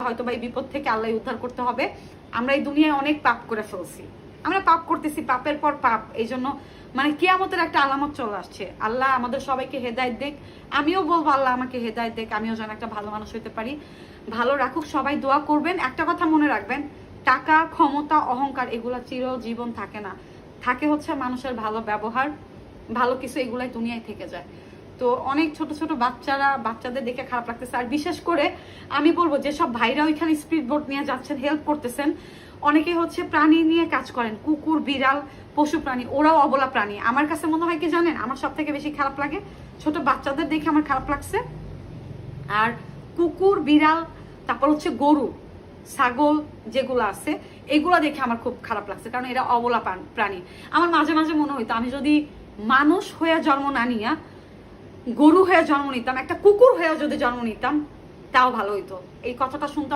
হয়তো বা এই বিপদ থেকে আল্লাহ উদ্ধার করতে হবে। আমরা এই দুনিয়ায় অনেক পাপ করে ফেলছি, আমরা পাপ করতেছি, পাপের পর পাপ। এই জন্য মানে কিয়ামতের একটা আলামত চলে আসছে। আল্লাহ আমাদের সবাইকে হেদায়েত দেখ। আমিও বলবো আল্লাহ আমাকে হেদায়েত দেখ, আমিও যেন একটা ভালো মানুষ হতে পারি। ভালো রাখুক, সবাই দোয়া করবেন। একটা কথা মনে রাখবেন, টাকা, ক্ষমতা, অহংকার এগুলা চিরজীবন থাকে না। থাকে হচ্ছে মানুষের ভালো ব্যবহার, ভালো কিছু, এগুলাই দুনিয়ায় থেকে যায়। তো অনেক ছোট ছোট বাচ্চাদের দেখে খারাপ লাগতেছে। আর বিশেষ করে আমি বলবো যেসব ভাইরা ওইখানে স্পিড বোট নিয়ে যাচ্ছেন, হেল্প করতেছেন, অনেকে হচ্ছে প্রাণী নিয়ে কাজ করেন, কুকুর, বিড়াল, পশু প্রাণী, ওরাও অবলা প্রাণী। আমার কাছে মনে হয় কি জানেন, আমার সব থেকে বেশি খারাপ লাগে ছোট বাচ্চাদের দেখে, আমার খারাপ লাগছে। আর কুকুর, বিড়াল, তারপর হচ্ছে গরু, ছাগল যেগুলো আছে, এগুলো দেখে আমার খুব খারাপ লাগছে, কারণ এরা অবলা প্রাণী। আমার মাঝে মাঝে মনে হইতো আমি যদি মানুষ হয়ে জন্ম না নিয়া গরু হয়ে জন্ম নিতাম, একটা কুকুর হয়েও যদি জন্ম নিতাম, তাও ভালো হইতো। এই কথাটা শুনতে